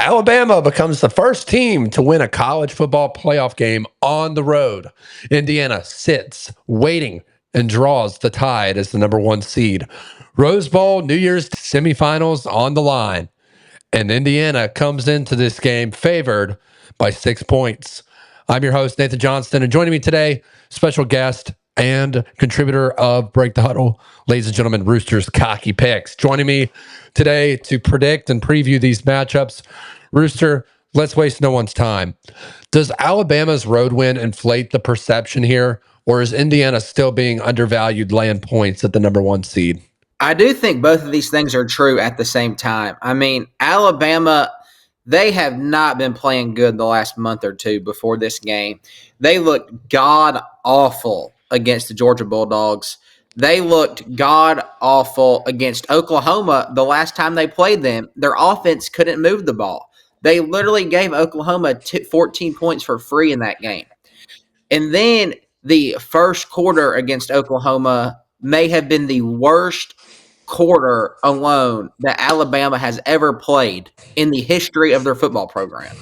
Alabama becomes the first team to win a college football playoff game on the road. Indiana sits, waiting, and draws the Tide as the number 1 seed. Rose Bowl, New Year's semifinals on the line. And Indiana comes into this game favored by 6 points. I'm your host, Nathan Johnston, and joining me today, special guest and contributor of Break the Huddle, ladies and gentlemen, Roosters Cocky Picks. Joining me today to predict and preview these matchups. Rooster, let's waste no one's time. Does Alabama's road win inflate the perception here, or is Indiana still being undervalued laying points at the number 1 seed? I do think both of these things are true at the same time. I mean, Alabama, they have not been playing good the last month or two before this game. They looked god-awful against the Georgia Bulldogs. They looked god-awful against Oklahoma the last time they played them. Their offense couldn't move the ball. They literally gave Oklahoma 14 points for free in that game. And then the first quarter against Oklahoma may have been the worst quarter alone that Alabama has ever played in the history of their football program.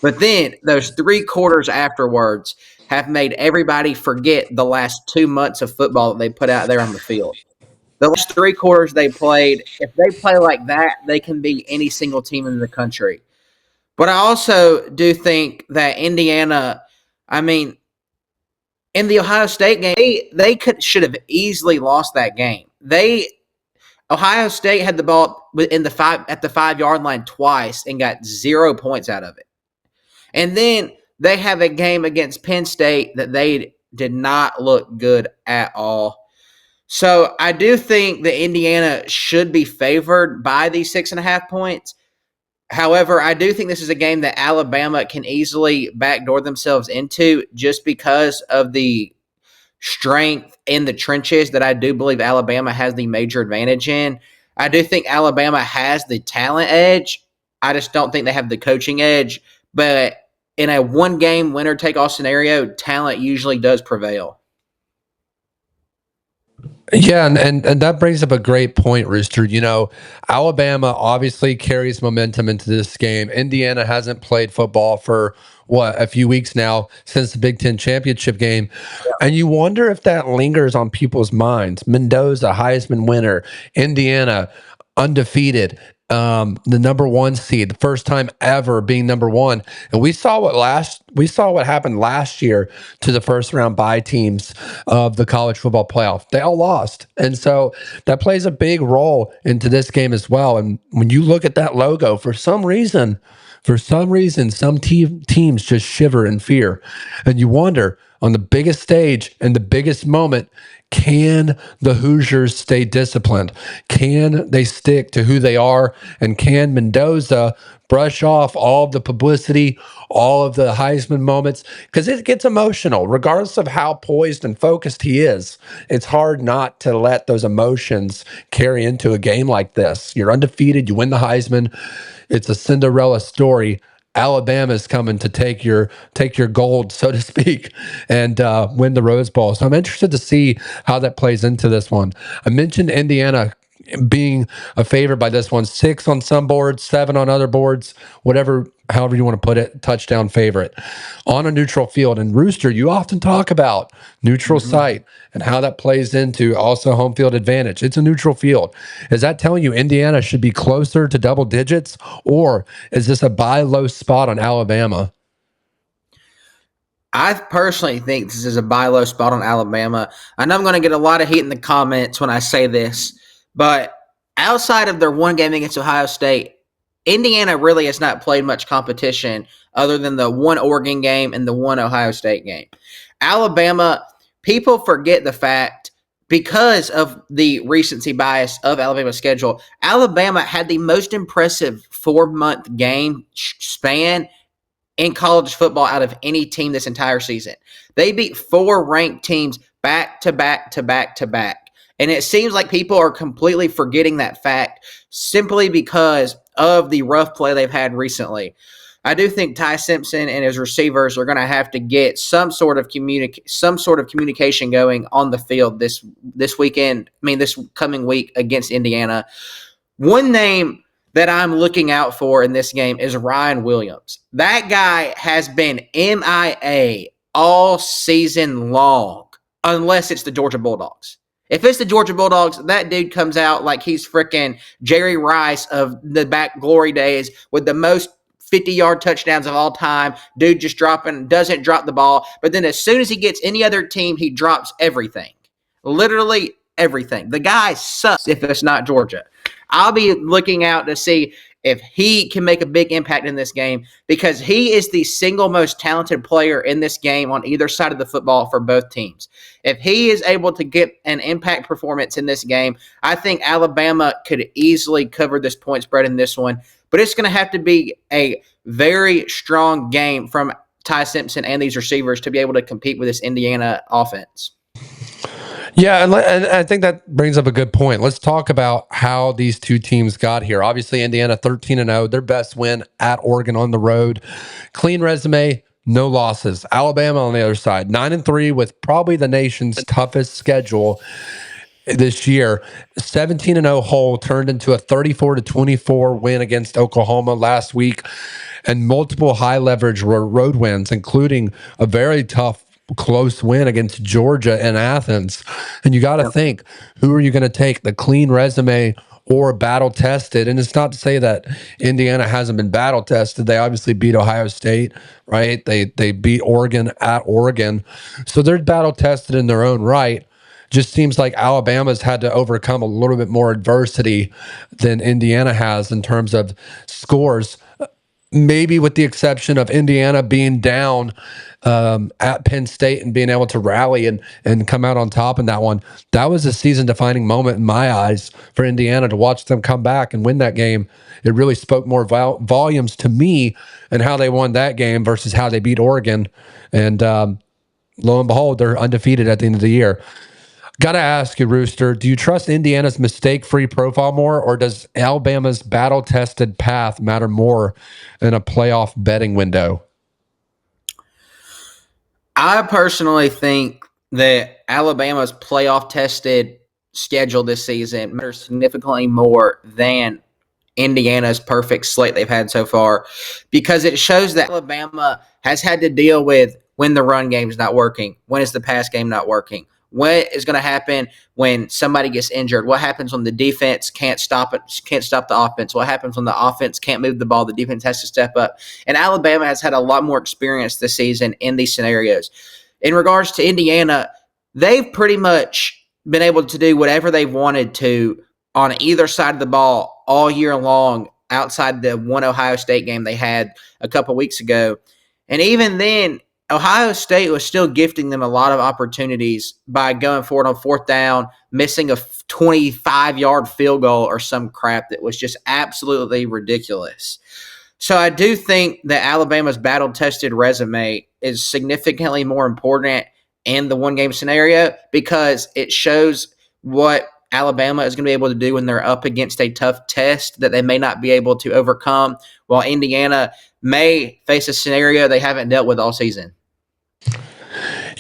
But then those 3 quarters afterwards have made everybody forget the last 2 months of football that they put out there on the field. The last 3 quarters they played, if they play like that, they can beat any single team in the country. But I also do think that Indiana, I mean, in the Ohio State game, they should have easily lost that game. Ohio State had the ball at the 5-yard line twice and got 0 points out of it. And then they have a game against Penn State that they did not look good at all. So I do think that Indiana should be favored by these 6.5 points. However, I do think this is a game that Alabama can easily backdoor themselves into just because of the strength in the trenches that I do believe Alabama has the major advantage in. I do think Alabama has the talent edge. I just don't think they have the coaching edge. But in a one-game winner-take-all scenario, talent usually does prevail. Yeah, and that brings up a great point, Rooster. You know, Alabama obviously carries momentum into this game. Indiana hasn't played football for, a few weeks now since the Big Ten championship game. Yeah. And you wonder if that lingers on people's minds. Mendoza, Heisman winner. Indiana, undefeated. The number 1 seed, the first time ever being number 1. And we saw what happened last year to the first round bye teams of the college football playoff. They all lost. And so that plays a big role into this game as well. And when you look at that logo, for some reason, some teams just shiver in fear. And you wonder, on the biggest stage and the biggest moment, can the Hoosiers stay disciplined? Can they stick to who they are? And can Mendoza brush off all of the publicity, all of the Heisman moments? Because it gets emotional, regardless of how poised and focused he is. It's hard not to let those emotions carry into a game like this. You're undefeated. You win the Heisman. It's a Cinderella story. Alabama's coming to take your gold, so to speak, and win the Rose Bowl. So I'm interested to see how that plays into this one. I mentioned Indiana being a favorite by this one, 6 on some boards, 7 on other boards, however you want to put it, touchdown favorite on a neutral field. And Rooster, you often talk about neutral site and how that plays into also home field advantage. It's a neutral field. Is that telling you Indiana should be closer to double digits, or is this a buy low spot on Alabama? I personally think this is a buy low spot on Alabama. I know I'm going to get a lot of heat in the comments when I say this, but outside of their one game against Ohio State, Indiana really has not played much competition other than the one Oregon game and the one Ohio State game. Alabama, people forget the fact, because of the recency bias of Alabama's schedule, Alabama had the most impressive 4-month game span in college football out of any team this entire season. They beat 4 ranked teams back to back to back to back. And it seems like people are completely forgetting that fact simply because of the rough play they've had recently. I do think Ty Simpson and his receivers are going to have to get some sort of communication going on the field this coming week against Indiana. One name that I'm looking out for in this game is Ryan Williams. That guy has been MIA all season long, unless it's the Georgia Bulldogs. If it's the Georgia Bulldogs, that dude comes out like he's freaking Jerry Rice of the back glory days with the most 50-yard touchdowns of all time. Dude just doesn't drop the ball. But then as soon as he gets any other team, he drops everything. Literally everything. The guy sucks if it's not Georgia. I'll be looking out to see if he can make a big impact in this game because he is the single most talented player in this game on either side of the football for both teams. If he is able to get an impact performance in this game, I think Alabama could easily cover this point spread in this one. But it's going to have to be a very strong game from Ty Simpson and these receivers to be able to compete with this Indiana offense. Yeah, and I think that brings up a good point. Let's talk about how these two teams got here. Obviously, Indiana 13-0, their best win at Oregon on the road. Clean resume, no losses. Alabama on the other side, 9-3 with probably the nation's toughest schedule this year. 17-0 hole turned into a 34-24 win against Oklahoma last week, and multiple high leverage road wins, including a very tough close win against Georgia in Athens. And you got to think, who are you going to take, the clean resume or battle tested? And it's not to say that Indiana hasn't been battle tested. They obviously beat Ohio State, right? They beat Oregon at Oregon. So they're battle tested in their own right. Just seems like Alabama's had to overcome a little bit more adversity than Indiana has in terms of scores. Maybe with the exception of Indiana being down at Penn State and being able to rally and come out on top in that one. That was a season-defining moment in my eyes for Indiana to watch them come back and win that game. It really spoke more volumes to me and how they won that game versus how they beat Oregon. And lo and behold, they're undefeated at the end of the year. Got to ask you, Rooster, do you trust Indiana's mistake-free profile more, or does Alabama's battle-tested path matter more in a playoff betting window? I personally think that Alabama's playoff-tested schedule this season matters significantly more than Indiana's perfect slate they've had so far because it shows that Alabama has had to deal with when the run game is not working, when is the pass game not working, what is going to happen when somebody gets injured, what happens when the defense can't stop the offense, what happens when the offense can't move the ball, the defense has to step up. And Alabama has had a lot more experience this season in these scenarios. In regards to Indiana, they've pretty much been able to do whatever they've wanted to on either side of the ball all year long outside the one Ohio State game they had a couple weeks ago. And even then, Ohio State was still gifting them a lot of opportunities by going forward on fourth down, missing a 25-yard field goal or some crap that was just absolutely ridiculous. So I do think that Alabama's battle-tested resume is significantly more important in the one-game scenario because it shows what Alabama is going to be able to do when they're up against a tough test that they may not be able to overcome, while Indiana may face a scenario they haven't dealt with all season.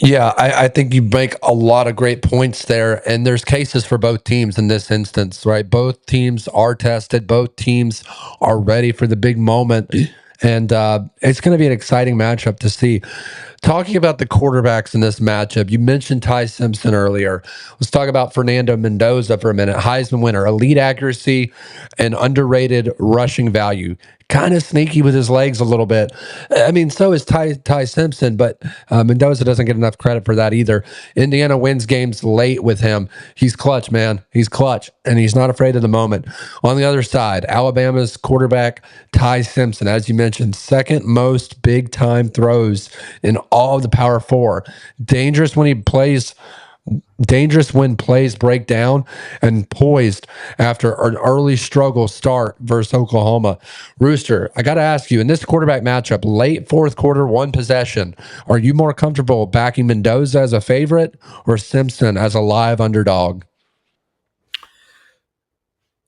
Yeah, I think you make a lot of great points there, and there's cases for both teams in this instance, right? Both teams are tested. Both teams are ready for the big moment, and it's going to be an exciting matchup to see. Talking about the quarterbacks in this matchup, you mentioned Ty Simpson earlier. Let's talk about Fernando Mendoza for a minute. Heisman winner, elite accuracy, and underrated rushing value. Kind of sneaky with his legs a little bit. I mean, so is Ty Simpson, but Mendoza doesn't get enough credit for that either. Indiana wins games late with him. He's clutch, man. He's clutch, and he's not afraid of the moment. On the other side, Alabama's quarterback, Ty Simpson, as you mentioned, second most big-time throws in all of the Power Four. Dangerous when plays break down, and poised after an early struggle start versus Oklahoma. Rooster, I got to ask you, in this quarterback matchup, late fourth quarter, one possession, are you more comfortable backing Mendoza as a favorite or Simpson as a live underdog?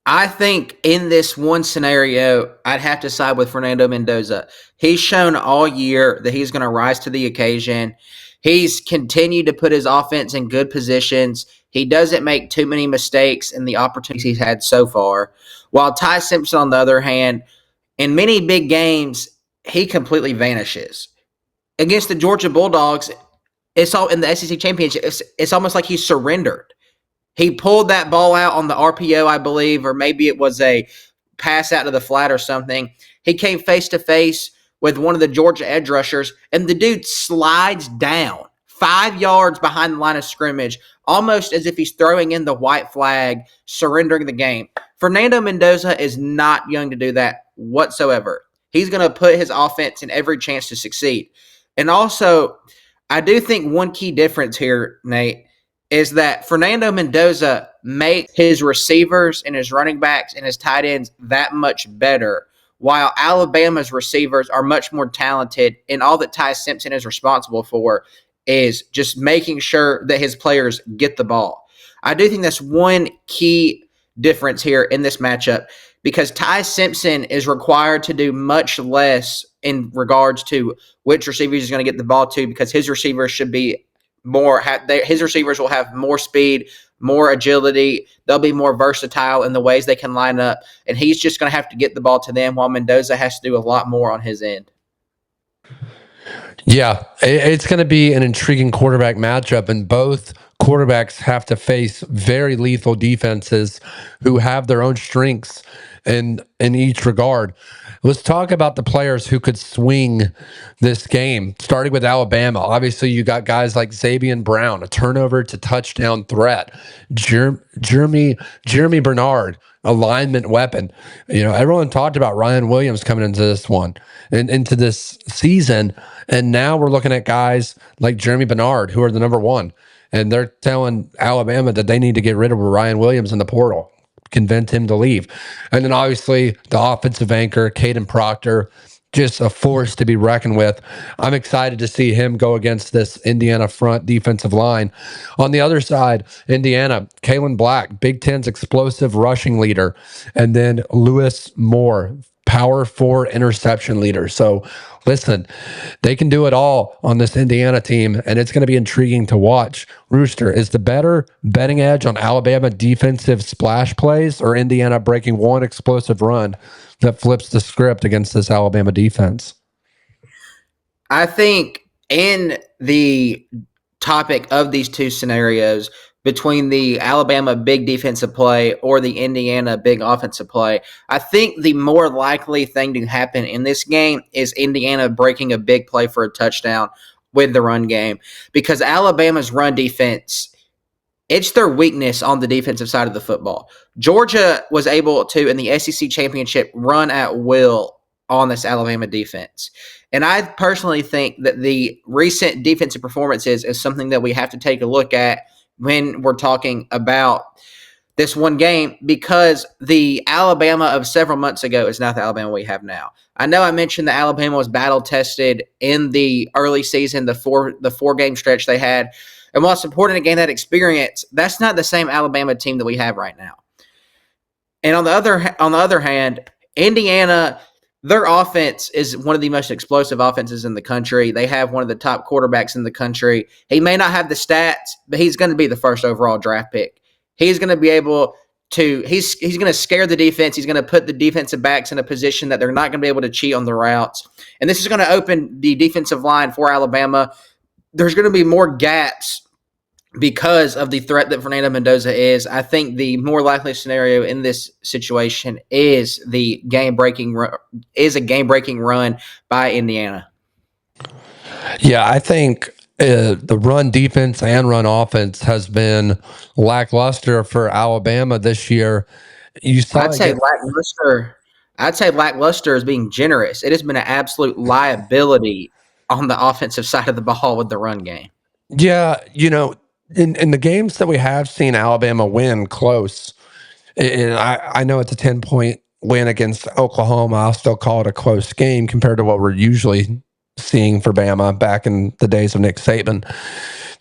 I think in this one scenario, I'd have to side with Fernando Mendoza. He's shown all year that he's going to rise to the occasion. He's continued to put his offense in good positions. He doesn't make too many mistakes in the opportunities he's had so far. While Ty Simpson, on the other hand, in many big games, he completely vanishes. Against the Georgia Bulldogs, it's all in the SEC championship. It's almost like he surrendered. He pulled that ball out on the RPO, I believe, or maybe it was a pass out to the flat or something. He came face to face with one of the Georgia edge rushers, and the dude slides down 5 yards behind the line of scrimmage, almost as if he's throwing in the white flag, surrendering the game. Fernando Mendoza is not young to do that whatsoever. He's going to put his offense in every chance to succeed. And also, I do think one key difference here, Nate, is that Fernando Mendoza makes his receivers and his running backs and his tight ends that much better, while Alabama's receivers are much more talented, and all that Ty Simpson is responsible for is just making sure that his players get the ball. I do think that's one key difference here in this matchup, because Ty Simpson is required to do much less in regards to which receivers he's going to get the ball to, because his receivers should be his receivers will have more speed, more agility. They'll be more versatile in the ways they can line up, and he's just going to have to get the ball to them, while Mendoza has to do a lot more on his end. Yeah, it's going to be an intriguing quarterback matchup, and both quarterbacks have to face very lethal defenses who have their own strengths in each regard. Let's talk about the players who could swing this game, starting with Alabama. Obviously, you got guys like Xavier Brown, a turnover to touchdown threat. Jeremy Bernard, alignment weapon. You know, everyone talked about Ryan Williams coming into this one and into this season, and now we're looking at guys like Jeremy Bernard, who are the number one, and they're telling Alabama that they need to get rid of Ryan Williams in the portal, convince him to leave. And then obviously the offensive anchor, Caden Proctor, just a force to be reckoned with. I'm excited to see him go against this Indiana front defensive line. On the other side, Indiana, Kalen Black, Big Ten's explosive rushing leader, and then Lewis Moore, power 4 interception leader. So listen, they can do it all on this Indiana team, and it's going to be intriguing to watch. Rooster, is the better betting edge on Alabama defensive splash plays, or Indiana breaking one explosive run that flips the script against this Alabama defense? I think in the topic of these two scenarios, between the Alabama big defensive play or the Indiana big offensive play, I think the more likely thing to happen in this game is Indiana breaking a big play for a touchdown with the run game, because Alabama's run defense, it's their weakness on the defensive side of the football. Georgia was able to, in the SEC championship, run at will on this Alabama defense. And I personally think that the recent defensive performances is something that we have to take a look at when we're talking about this one game, because the Alabama of several months ago is not the Alabama we have now. I know I mentioned that Alabama was battle tested in the early season, the four game stretch they had. And while it's important to gain that experience, that's not the same Alabama team that we have right now. And on the other hand, Indiana, their offense is one of the most explosive offenses in the country. They have one of the top quarterbacks in the country. He may not have the stats, but he's going to be the first overall draft pick. He's going to be able to he's going to scare the defense. He's going to put the defensive backs in a position that they're not going to be able to cheat on the routes. And this is going to open the defensive line for Alabama. There's going to be more gaps because of the threat that Fernando Mendoza is. I think the more likely scenario in this situation is a game-breaking run by Indiana. Yeah, I think the run defense and run offense has been lackluster for Alabama this year. You saw I'd say lackluster. I'd say lackluster is being generous. It has been an absolute liability on the offensive side of the ball with the run game. Yeah, you know, in the games that we have seen Alabama win close, and I know it's a 10-point win against Oklahoma. I'll still call it a close game compared to what we're usually seeing for Bama back in the days of Nick Saban.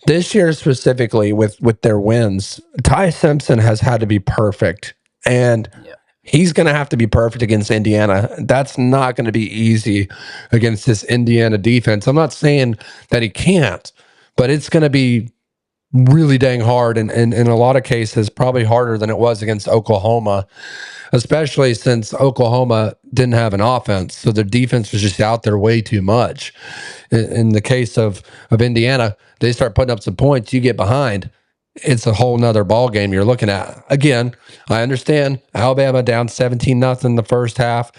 This year specifically with their wins, Ty Simpson has had to be perfect, and he's going to have to be perfect against Indiana. That's not going to be easy against this Indiana defense. I'm not saying that he can't, but it's going to be really dang hard, and in a lot of cases, probably harder than it was against Oklahoma, especially since Oklahoma didn't have an offense. So their defense was just out there way too much. In the case of Indiana, they start putting up some points, you get behind. It's a whole nother ball game you're looking at. Again, I understand Alabama down 17-0 the first half,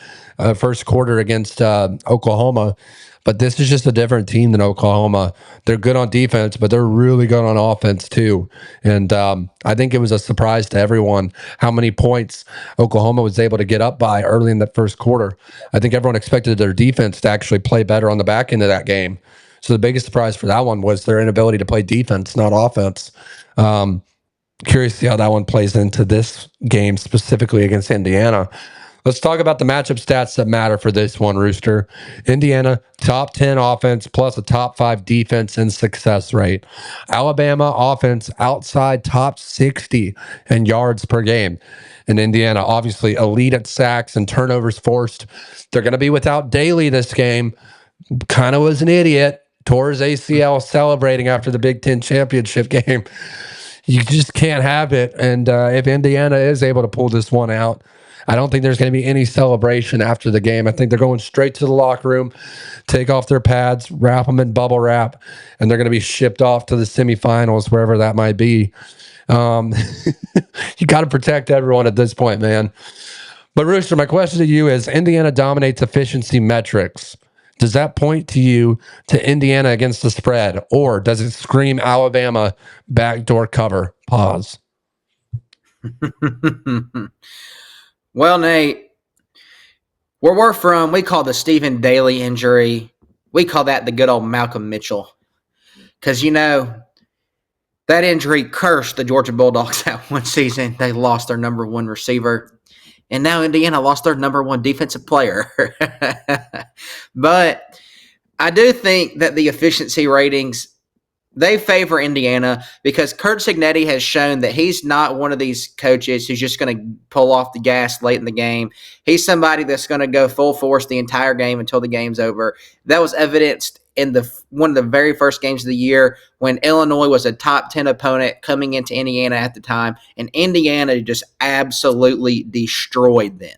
first quarter against Oklahoma, but this is just a different team than Oklahoma. They're good on defense, but they're really good on offense too. And I think it was a surprise to everyone how many points Oklahoma was able to get up by early in the first quarter. I think everyone expected their defense to actually play better on the back end of that game. So the biggest surprise for that one was their inability to play defense, not offense. Curious to see how that one plays into this game specifically against Indiana. Let's talk about the matchup stats that matter for this one, Rooster. Indiana, top 10 offense plus a top 5 defense and success rate. Alabama offense outside top 60 in yards per game. And Indiana, obviously, elite at sacks and turnovers forced. They're going to be without Daly this game. Kind of was an idiot. Tore his ACL celebrating after the Big Ten championship game. You just can't have it. And if Indiana is able to pull this one out, I don't think there's going to be any celebration after the game. I think they're going straight to the locker room, take off their pads, wrap them in bubble wrap, and they're going to be shipped off to the semifinals, wherever that might be. You got to protect everyone at this point, man. But Rooster, my question to you is, Indiana dominates efficiency metrics. Does that point to you to Indiana against the spread, or does it scream Alabama backdoor cover? Pause. Well, Nate, where we're from, we call the Stephen Daly injury, we call that the good old Malcolm Mitchell. Because, that injury cursed the Georgia Bulldogs that one season. They lost their number one receiver. And now Indiana lost their number one defensive player. But I do think that the efficiency ratings, they favor Indiana because Kurt Cignetti has shown that he's not one of these coaches who's just going to pull off the gas late in the game. He's somebody that's going to go full force the entire game until the game's over. That was evidenced in one of the very first games of the year when Illinois was a top 10 opponent coming into Indiana at the time, and Indiana just absolutely destroyed them.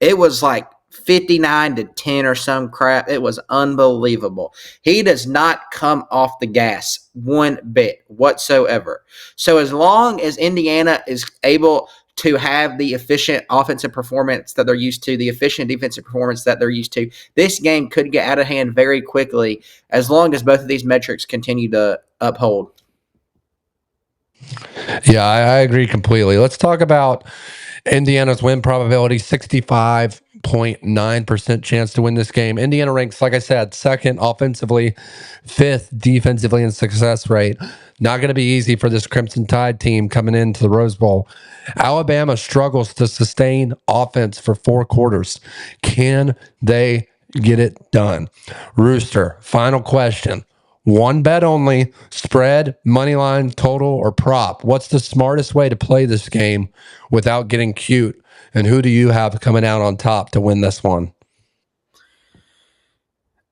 It was like 59-10 or some crap. It was unbelievable. He does not come off the gas one bit whatsoever. So as long as Indiana is able to have the efficient offensive performance that they're used to, the efficient defensive performance that they're used to, this game could get out of hand very quickly as long as both of these metrics continue to uphold. Yeah, I agree completely. Let's talk about Indiana's win probability, 65.9% chance to win this game. Indiana ranks, like I said, second offensively, fifth defensively in success rate. Not going to be easy for this Crimson Tide team coming into the Rose Bowl. Alabama struggles to sustain offense for 4 quarters. Can they get it done? Rooster, final question. One bet only, spread, money line, total, or prop. What's the smartest way to play this game without getting cute? And who do you have coming out on top to win this one?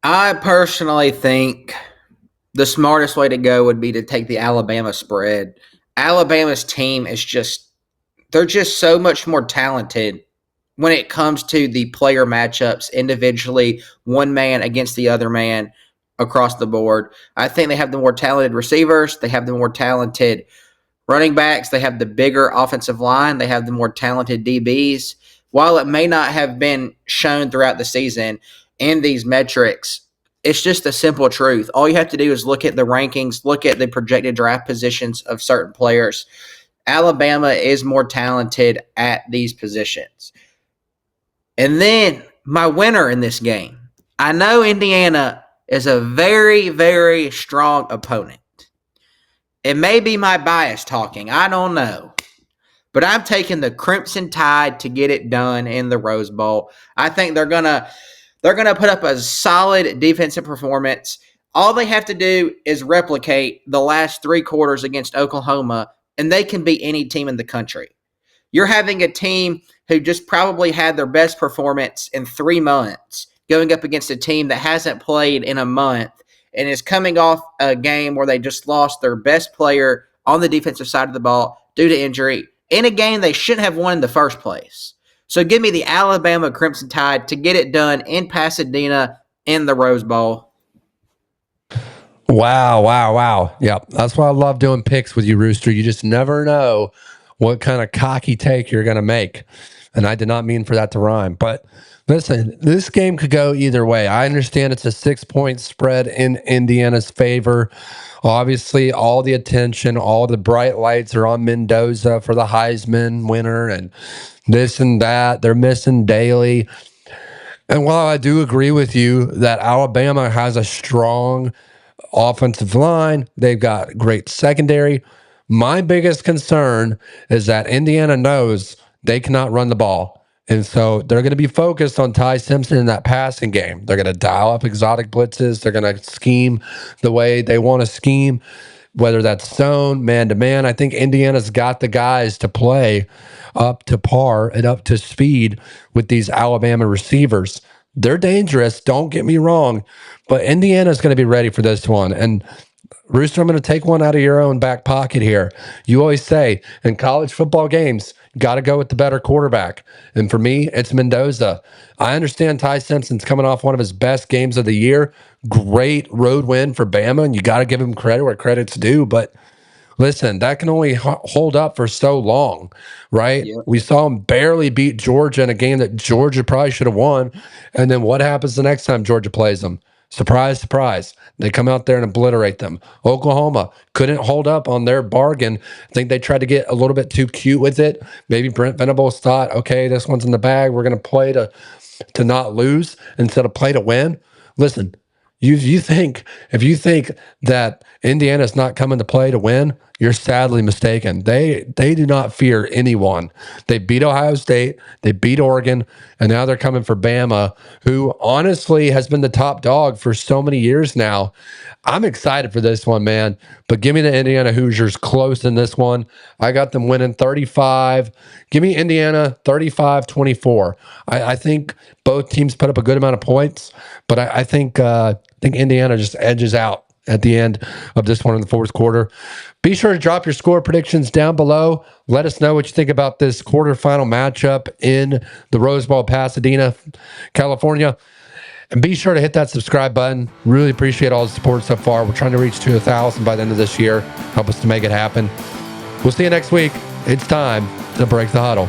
I personally think the smartest way to go would be to take the Alabama spread. Alabama's team is they're just so much more talented when it comes to the player matchups individually, one man against the other man across the board. I think they have the more talented receivers. They have the more talented running backs. They have the bigger offensive line. They have the more talented DBs. While it may not have been shown throughout the season in these metrics, it's just a simple truth. All you have to do is look at the rankings, look at the projected draft positions of certain players. Alabama is more talented at these positions. And then my winner in this game. I know Indiana is a very, very strong opponent. It may be my bias talking. I don't know. But I'm taking the Crimson Tide to get it done in the Rose Bowl. I think they're gonna put up a solid defensive performance. All they have to do is replicate the last 3 quarters against Oklahoma, and they can beat any team in the country. You're having a team who just probably had their best performance in 3 months going up against a team that hasn't played in a month and is coming off a game where they just lost their best player on the defensive side of the ball due to injury in a game they shouldn't have won in the first place. So give me the Alabama Crimson Tide to get it done in Pasadena in the Rose Bowl. Wow, wow, wow. Yep. That's why I love doing picks with you, Rooster. You just never know what kind of cocky take you're going to make. And I did not mean for that to rhyme. But listen, this game could go either way. I understand it's a 6-point spread in Indiana's favor. Obviously, all the attention, all the bright lights are on Mendoza for the Heisman winner and this and that. They're missing Daly. And while I do agree with you that Alabama has a strong offensive line, they've got great secondary. My biggest concern is that Indiana knows they cannot run the ball. And so they're going to be focused on Ty Simpson in that passing game. They're going to dial up exotic blitzes. They're going to scheme the way they want to scheme, whether that's zone, man to man. I think Indiana's got the guys to play up to par and up to speed with these Alabama receivers. They're dangerous, don't get me wrong, but Indiana's going to be ready for this one. And Rooster, I'm going to take one out of your own back pocket here. You always say in college football games, got to go with the better quarterback. And for me, it's Mendoza. I understand Ty Simpson's coming off one of his best games of the year. Great road win for Bama, and you got to give him credit where credit's due. But listen, that can only hold up for so long, right? Yep. We saw him barely beat Georgia in a game that Georgia probably should have won. And then what happens the next time Georgia plays them? Surprise, surprise. They come out there and obliterate them. Oklahoma couldn't hold up on their bargain. I think they tried to get a little bit too cute with it. Maybe Brent Venables thought, okay, this one's in the bag. We're going to play to not lose instead of play to win. Listen, you think if you think that Indiana's not coming to play to win, you're sadly mistaken. They do not fear anyone. They beat Ohio State, they beat Oregon, and now they're coming for Bama, who honestly has been the top dog for so many years now. I'm excited for this one, man. But give me the Indiana Hoosiers close in this one. I got them winning 35. Give me Indiana 35-24. I think both teams put up a good amount of points, but I think Indiana just edges out at the end of this one in the fourth quarter. Be sure to drop your score predictions down below. Let us know what you think about this quarterfinal matchup in the Rose Bowl, Pasadena, California. And be sure to hit that subscribe button. Really appreciate all the support so far. We're trying to reach to 1,000 by the end of this year. Help us to make it happen. We'll see you next week. It's time to break the huddle.